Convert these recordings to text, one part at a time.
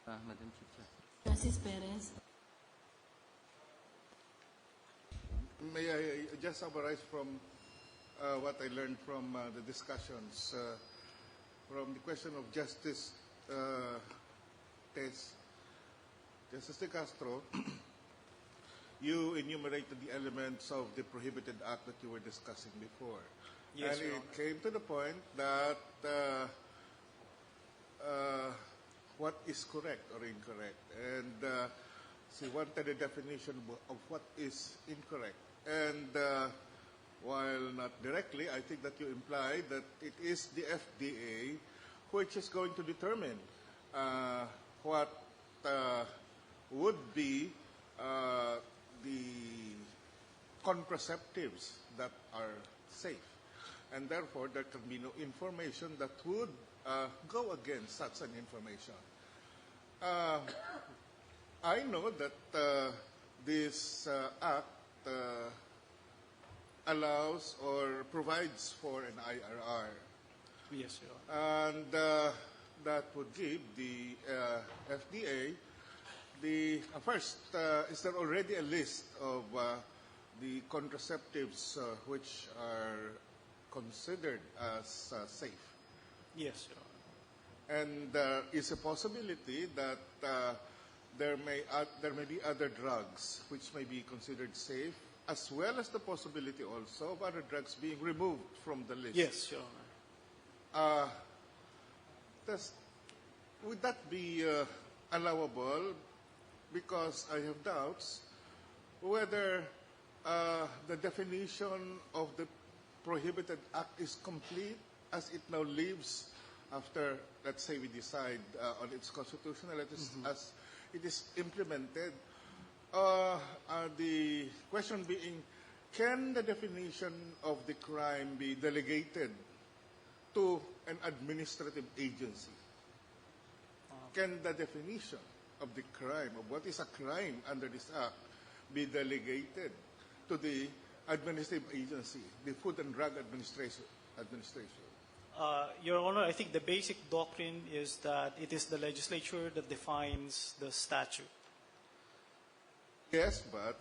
Madam Chief Justice. Justice Perez. May I just summarize from what I learned from the discussions from the question of Justice Justice De Castro. You enumerated the elements of the prohibited act that you were discussing before. Yes, and Your it Honor. came to the point that what is correct or incorrect. And she wanted a definition of what is incorrect. And while not directly, I think that you implied that it is the FDA which is going to determine what would be the contraceptives that are safe. And therefore, there can be no information that would go against such an information. I know that this act allows or provides for an IRR. Yes, Your Honor. And that would give the FDA the first, is there already a list of the contraceptives which are considered as safe? Yes, Your Honor. And is a possibility that there may be other drugs which may be considered safe, as well as the possibility also of other drugs being removed from the list. Yes, Your Honor. Would that be allowable? Because I have doubts whether the definition of the prohibited act is complete as it now lives after, let's say, we decide on its constitutionality as it is implemented. The question being, can the definition of the crime be delegated to an administrative agency? Can the definition of the crime, of what is a crime under this act, be delegated to the administrative agency, the Food and Drug Administration? Your Honor, I think the basic doctrine is that it is the legislature that defines the statute. Yes, but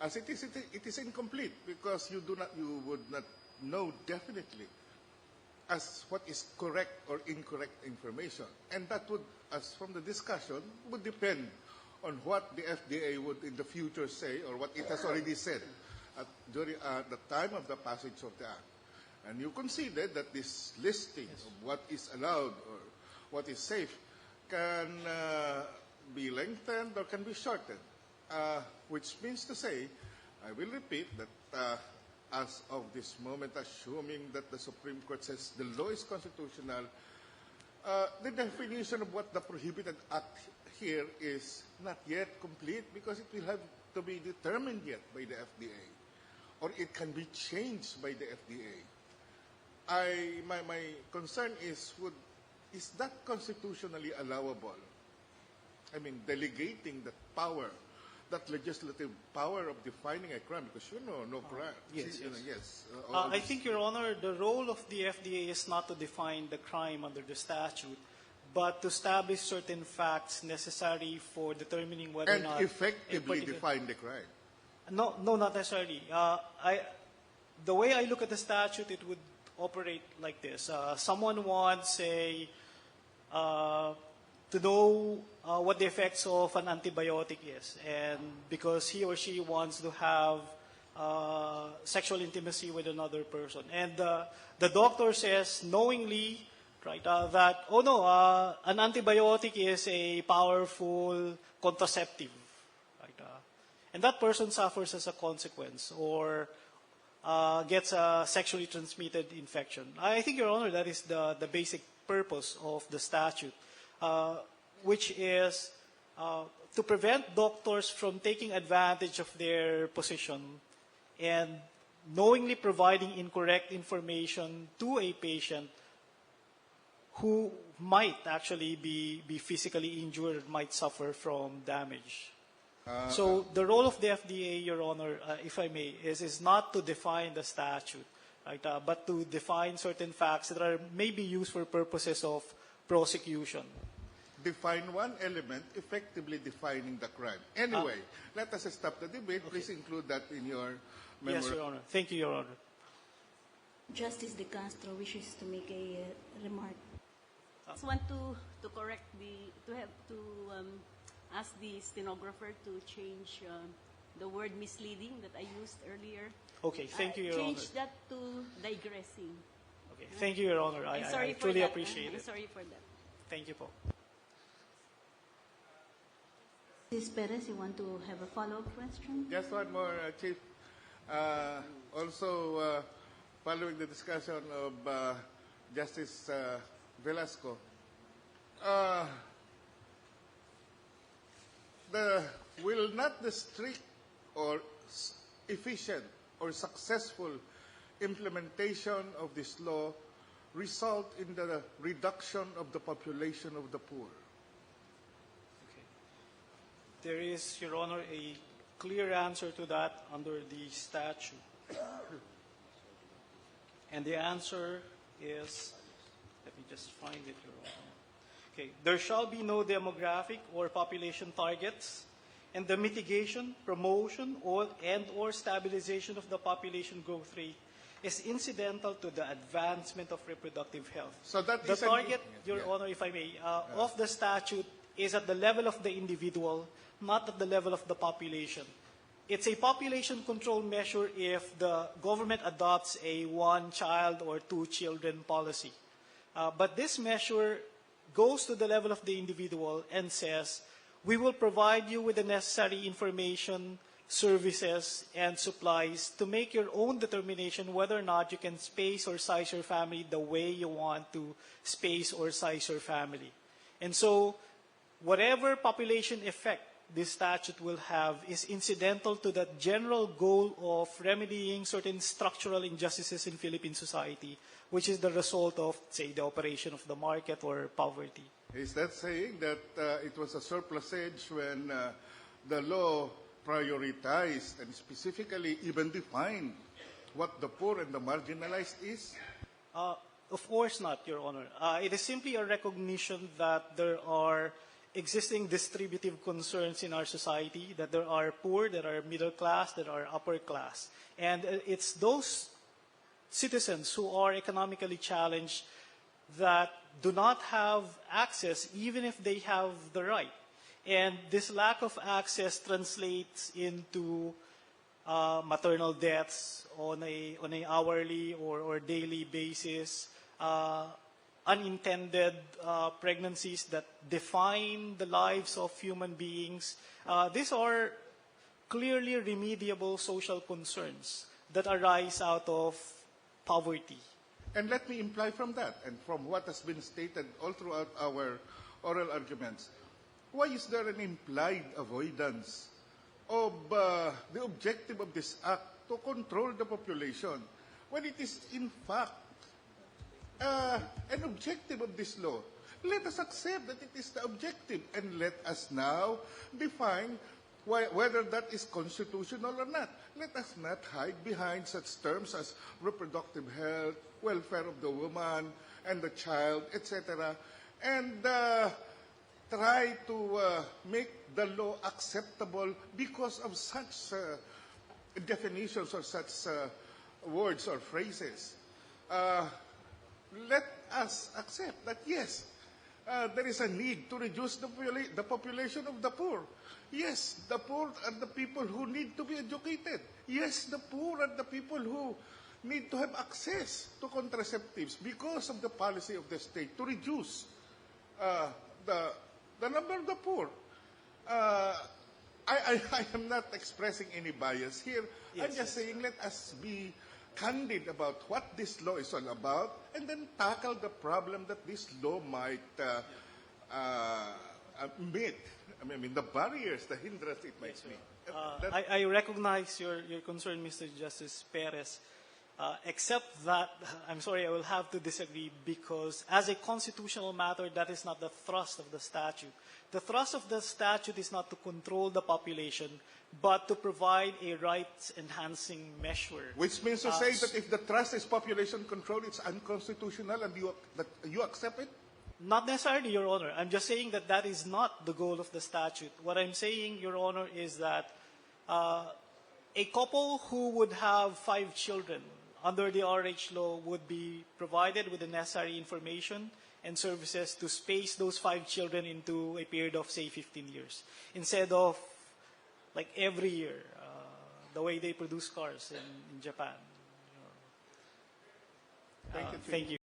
as it is incomplete because you would not know definitely as what is correct or incorrect information, and that would, as from the discussion, would depend on what the FDA would in the future say or what it has already said during the time of the passage of the act. And you conceded that this listing of what is allowed or what is safe can be lengthened or can be shortened, which means to say, I will repeat that as of this moment, assuming that the Supreme Court says the law is constitutional, the definition of what the prohibited act here is not yet complete because it will have to be determined yet by the FDA, or it can be changed by the FDA. My concern is that constitutionally allowable? I mean, delegating that power, that legislative power of defining a crime, because no crime. Yes, yes. yes. I think, Your Honor, the role of the FDA is not to define the crime under the statute, but to establish certain facts necessary for determining whether And or not effectively define the crime. No, not necessarily. The way I look at the statute, it would operate like this. Someone wants, say, to know what the effects of an antibiotic is, and because he or she wants to have sexual intimacy with another person, and the doctor says knowingly, right, that an antibiotic is a powerful contraceptive, right, and that person suffers as a consequence or gets a sexually transmitted infection. I think, Your Honor, that is the basic purpose of the statute, which is to prevent doctors from taking advantage of their position and knowingly providing incorrect information to a patient who might actually be physically injured, might suffer from damage. So the role of the FDA, Your Honor, if I may, is not to define the statute, right, but to define certain facts that may be used for purposes of prosecution. define one element, effectively defining the crime. Anyway, let us stop the debate. Please include that in your Yes, Your Honor. Thank you, Your Honor. Justice De Castro wishes to make a remark. I just want to correct ask the stenographer to change the word misleading that I used earlier. Okay, thank you, Your Honor. Change that to digressing. Okay, thank you, Your Honor. I'm I sorry for truly that. appreciate I'm it. sorry for that. Thank you po. Justice Perez, you want to have a follow-up question? Just one more, Chief. Also, following the discussion of Justice Velasco, will not the strict or efficient or successful implementation of this law result in the reduction of the population of the poor? Okay. There is, Your Honor, a clear answer to that under the statute. And the answer is, let me just find it, Your Honor. Okay, there shall be no demographic or population targets, and the mitigation, promotion, or stabilization of the population growth rate is incidental to the advancement of reproductive health. So that The is target, Your Honor, if I may, of the statute is at the level of the individual, not at the level of the population. It's a population control measure if the government adopts a one-child or two-children policy. But this measure goes to the level of the individual and says, we will provide you with the necessary information, services, and supplies to make your own determination whether or not you can space or size your family the way you want to space or size your family. And so, whatever population effect this statute will have is incidental to the general goal of remedying certain structural injustices in Philippine society, which is the result of, say, the operation of the market or poverty. Is that saying that it was a surplusage when the law prioritized and specifically even defined what the poor and the marginalized is? Of course not, Your Honor. It is simply a recognition that there are existing distributive concerns in our society, that there are poor, there are middle class, there are upper class. And it's those citizens who are economically challenged that do not have access, even if they have the right. And this lack of access translates into maternal deaths on a hourly or daily basis, unintended pregnancies that define the lives of human beings. These are clearly remediable social concerns that arise out of poverty. And let me imply from that, and from what has been stated all throughout our oral arguments, why is there an implied avoidance of the objective of this act to control the population, when it is in fact an objective of this law? Let us accept that it is the objective, and let us now define whether that is constitutional or not. Let us not hide behind such terms as reproductive health, welfare of the woman and the child, etc., and try to make the law acceptable because of such definitions or such words or phrases. Let us accept that, yes, there is a need to reduce the population of the poor. Yes, the poor are the people who need to be educated. Yes, the poor are the people who need to have access to contraceptives because of the policy of the state to reduce the number of the poor. I am not expressing any bias here. Yes, I'm just saying let us be candid about what this law is all about, and then tackle the problem that this law might meet. I mean, the barriers, the hindrance it might meet. I recognize your concern, Mr. Justice Perez, except that, I'm sorry, I will have to disagree, because as a constitutional matter, that is not the thrust of the statute. The thrust of the statute is not to control the population, but to provide a rights-enhancing measure. Which means to say that if the thrust is population control, it's unconstitutional, and you accept it? Not necessarily, Your Honor. I'm just saying that that is not the goal of the statute. What I'm saying, Your Honor, is that a couple who would have 5 children under the RH law would be provided with the necessary information and services to space those 5 children into a period of, say, 15 years, instead of like every year, the way they produce cars in Japan. Thank you. Thank you.